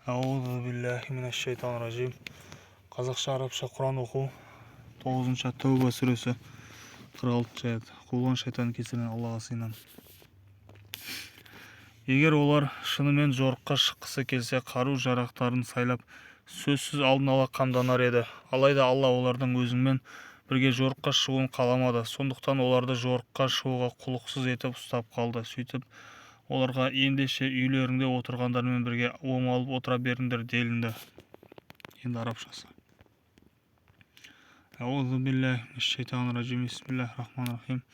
Аузу биллахи минаш-шайтанир-ражим. Қазақша арабша Құран оқу 9-шы Тәуба сүресі 46-шы аят. Қуылған шайтан кесірінен Аллаға сыйынам. Егер олар шынымен жорыққа шыққысы келсе, қару-жарақтарын сайлап, сөзсіз алдын ала қамданар еді. Алайда Алла олардың өзіңмен бірге жорыққа шығуын қаламады. Сондықтан оларды жорыққа шығуға құлықсыз етіп ұстап қалды. Сөйтіп оларға ендеше үйлеріңде отырғандармен бірге оңалып отыра беріңдер делінді. Енді арабшасы. Аузу биллахи минаш-шайтанир-ражим. Бисмиллахир-рахманир-рахим.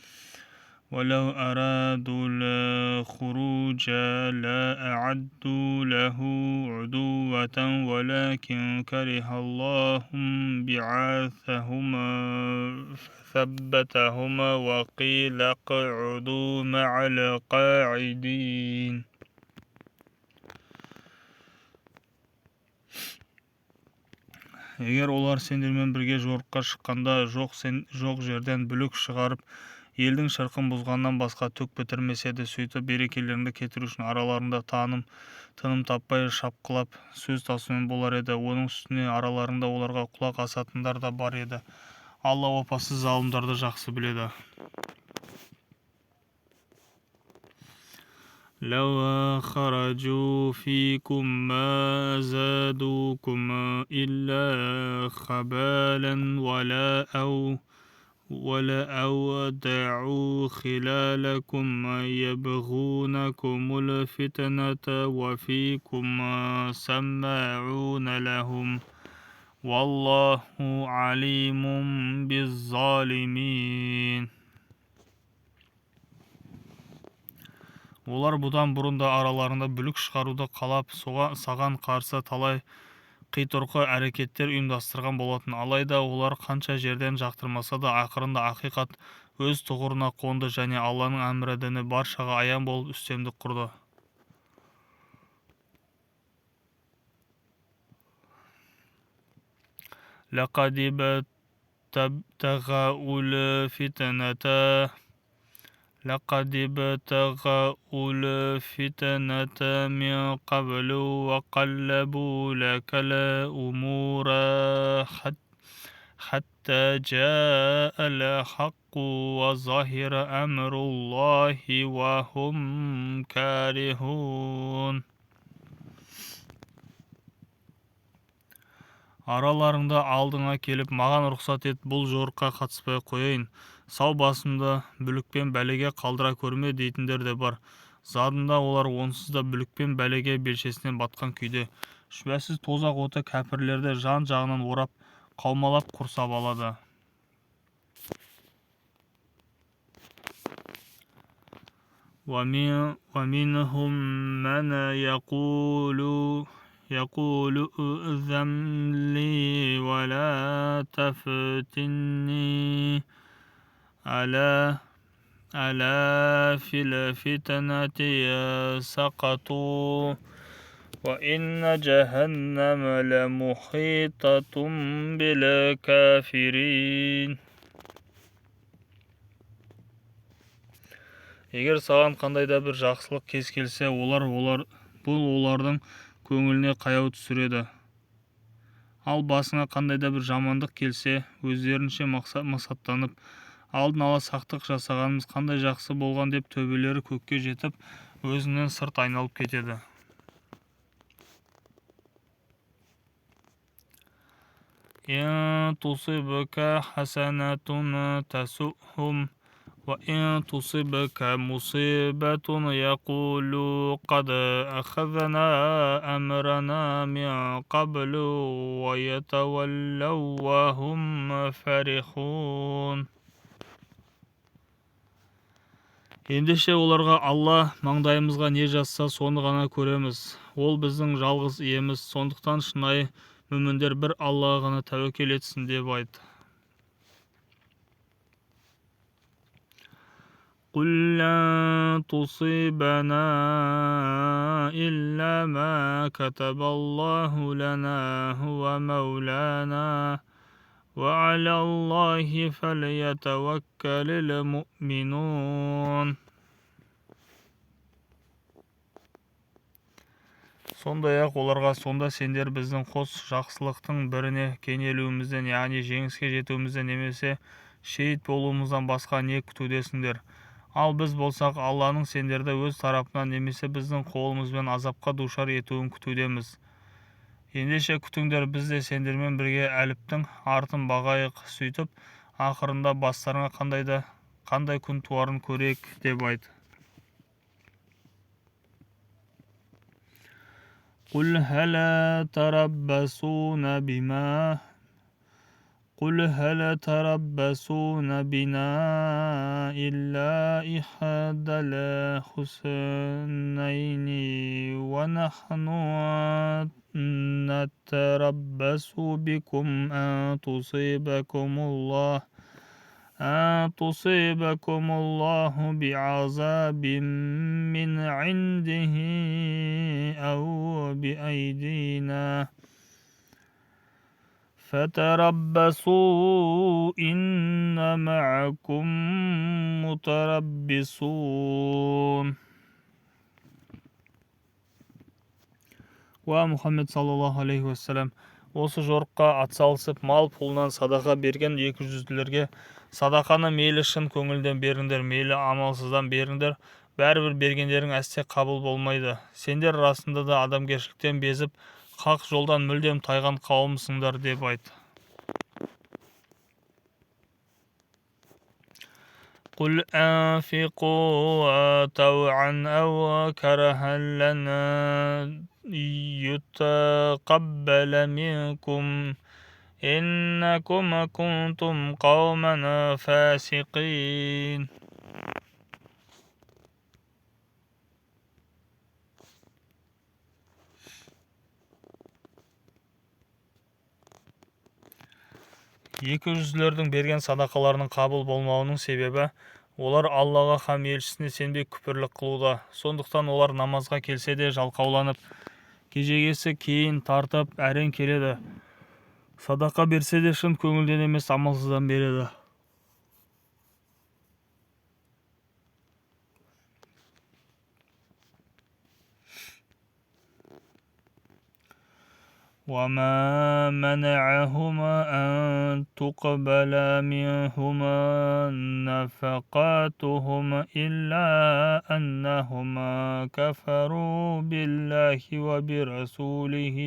ولو أرادوا الخروج لأعدوا له عدوة ولكن كره الله بعاثهم فثبتهم وقيل اقعدوا مع القاعدين. Егер олар сендермен бірге жорыққа шыққанда жоқ жерден бүлік шығарып елдің шырқын бұзғаннан басқа түк бітірмес еді. Сөйтіп берекелеріңді кетіру үшін араларында тыным таппай шапқылап сөз тасумен болар еді. Оның үстіне араларында оларға құлақ асатындар да бар еді. Алла опасыз залымдарды жақсы біледі. لو خرجوا فيكم ما زادوكم إلا خبالا ولا أودعوا خلالكم يبغونكم الفتنة وفيكم سماعون لهم والله عليم بالظالمين. Олар бұдан бұрын да араларында бүлік шығаруды қалап, саған қарсы талай қитұрқы әрекеттер ұйымдастырған болатын. Алайда олар қанша жерден жақтырмаса да ақырында ақиқат өз тұғырына қонды және Алланың әмірі діні баршаға аян болып үстемдік құрды. لقد ابتغوا الفتنة من قبل وقلبوا لك الأمور حتى جاء الحق وظهر أمر الله وهم كارهون. Араларыңда алдыңа келіп, маған рұқсат ет, бұл жорыққа қатыспай қояйын, сау басымды бүлікпен бәлеге қалдыра көрме дейтіндер де бар. Задында олар онсыз да бүлікпен бәлеге белшесінен батқан күйде. Шүбәсіз тозақ оты кәпірлерді жан жағынан орап, қаумалап құрсап алады. وَمِنْهُمْ مَنْ يقول أذن لي ولا تفتني ألا في الفتنة سقطوا وإن جهنم لمحيطة بالكافرين. Егер саған қандай да бір жақсылық кез келсе, бұл олардың көңіліне қаяу түсіреді. Ал басыңа қандай да бір жамандық келсе, өздерінше мақсаттанып, алдын ала сақтық жасағанымыз қандай жақсы болған деп төбелері көкке жетіп, өзінен сырт айналып кетеді. إن تصبك حسنة تسؤهم وإن تصبك مصيبة يقولوا قد أخذنا أمرنا من قبل ويتولوا وهم فرحون. Ендеше оларға Алла маңдайымызға не жазса соны ғана көреміз. Ол біздің жалғыз иеміз. Сондықтан шынайы мүміндер бір Аллаға ғана тәуекел етсін деп айт. قل لن تصيبنا إلا ما كتب الله لنا هو مولانا وعلى الله فليتوكل المؤمنون. Сондай-ақ оларға сонда сендер біздің қос жақсылықтың біріне кенелуімізден, яғни жеңіске жетуімізден немесе шейіт болуымыздан басқа не күтудесіңдер? Ал біз болсақ Алланың сендерді өз тарапынан немесе біздің қолымызбен азапқа душар етуін күтудеміз. Ендеше күтіңдер, біз де сендермен бірге әліптің артын бағайық, сөйтіп ақырында бастарыңа қандай күн туарын көрейік деп айт. قل هل تربصون بنا إلا إحدى الحسنيين ونحن نتربص بكم أن تصيبكم الله بعذاب من عنده أو بأيدينا فتربصوا إن معكم متربصون. Уа Мұхаммед саллаллаху алейхи уассалам, осы жорыққа атсалысып мал пұлынан садақа берген екі жүзділерге садақаны мейлі шын көңілден беріңдер, мейлі амалсыздан беріңдер, бәрібір бергендерің әсте қабыл болмайды. Сендер расында да адамгершіліктен безіп, хақ жолдан мүлдем тайған қауымсыңдар деп айт. قل أنفقوا طوعا أو كرها لن يتقبل منكم إنكم كنتم قوما فاسقين. Екі жүзділердің берген садақаларының қабыл болмауының себебі олар Аллаға һәм елшісіне сенбей күпірлік қылуда. Сондықтан олар намазға келсе де жалқауланып, кежегесі кейін тартып әрең келеді. Садақа берсе де шын көңілден емес амалсыздан береді. وما منعهما أن تقبل منهما نفقاتهما إلا أنهما كفروا بالله وبرسوله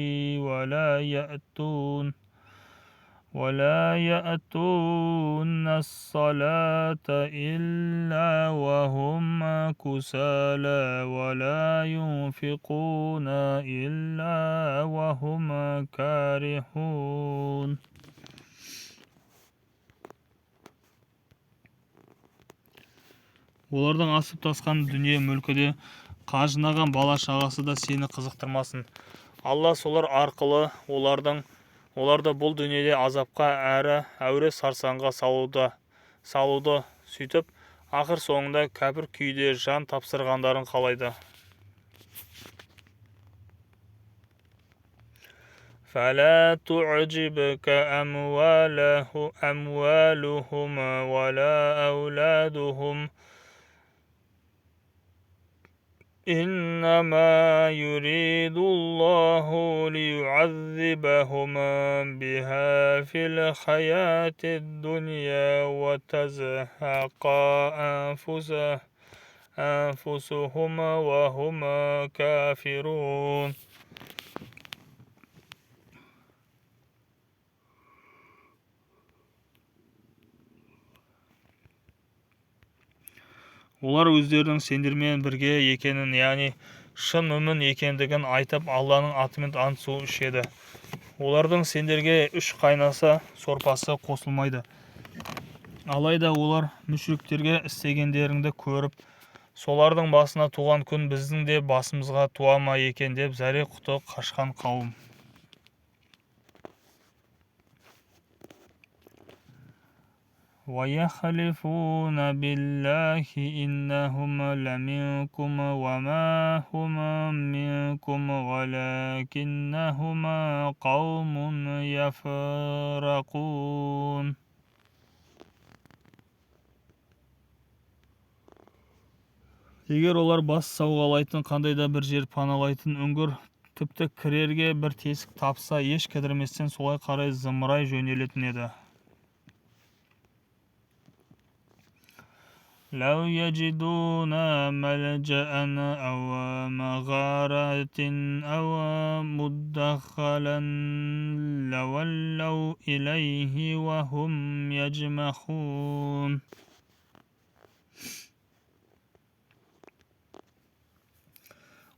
ولا يأتون الصلاة إلا وهم كسالى ولا ينفقون إلا وهم كارهون. Олардың асып тасқан дүние мүлкі де, қажынаған бала шағасы да сені қызықтырмасын. Алла солар арқылы оларды бұл дүниеде азапқа әрі әуре сарсаңға салуды, сөйтіп ақыр соңында кәпір күйде жан тапсырғандарын қалайды. فلا تعجبك أموالهم ولا أولادهم إنما يريد الله ليعذبهما بها في الحياة الدنيا وتزهق أنفسهم وهم كافرون. Олар өздерінің сендермен бірге екенін, яғни шын мүмін екендігін айтып, Алланың атымен ант су ішеді. Олардың сендерге үш қайнаса сорпасы қосылмайды. Алайда олар мүшриктерге істегендеріңді көріп, солардың басына туған күн біздің де басымызға туа ма екен деп зәре-құты қашқан қауым. وَيَحْلِفُونَ بِاللَّهِ إِنَّهُمْ لَمِنكُمْ وَمَا هُمْ مِنكُمْ وَلَكِنَّهُمْ قَوْمٌ يَفْرَقُونَ. Егер олар бас сауғалайтын, қандай да бір жер паналайтын үңгір Тіпті кірерге бір тесік тапса, еш кідірместен солай қарай зымырай жөнелетін еді. لو يجدون ملجأ أو مغارات أو مدخلا لولوا إليه وهم يجمحون.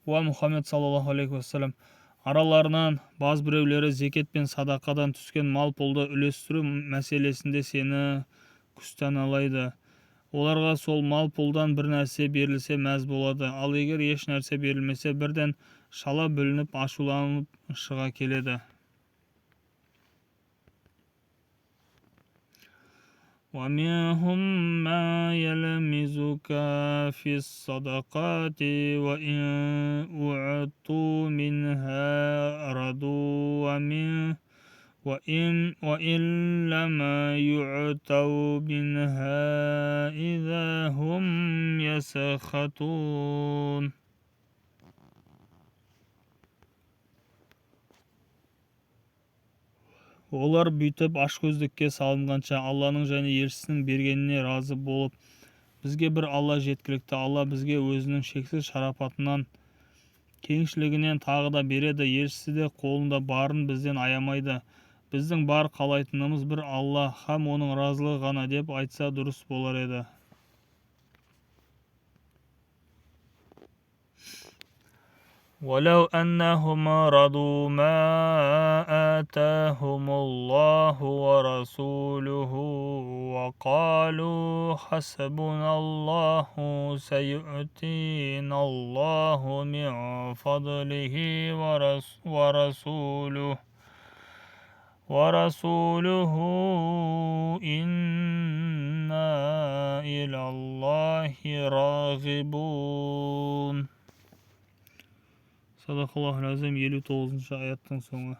Уа Мұхаммед саллаллаху алейхи уассалам, араларынан баз біреулері зекет пен садақадан түскен мал пұлды үлестіру мәселесінде сені күстаналайды. Оларға сол мал пұлдан бір нәрсе берілсе мәз болады, ал егер еш нәрсе берілмесе бірден шала бүлініп ашуланып шыға келеді. وَمِنْهُمْ مَنْ يَلْمِزُكَ فِي الصَّدَقَاتِ وَإِنْ أُعْطُوا مِنْهَا رَضُوا وَإِنْ لَمْ يُعْطَوْا مِنْهَا إِذَا هُمْ يَسْخَطُونَ. Олар бүйтіп ашкөздікке салынғанша Алланың және елшісінің бергеніне разы болып, бізге бір Алла жеткілікті, Алла бізге өзінің шексіз шарапатынан, кеңшілігінен тағы да береді, елшісі де қолында барын бізден аямайды, біздің бар қалайтынымыз бір Алла һәм оның разылығы ғана деп айтса дұрыс болар еді. ولو أنهم رضوا ما آتاهم الله ورسوله وقالوا حسبنا الله سيؤتينا الله من فضله ورسوله إنا إلى الله راغبون. Sadaqallahul azim. 59. аяттың соңы.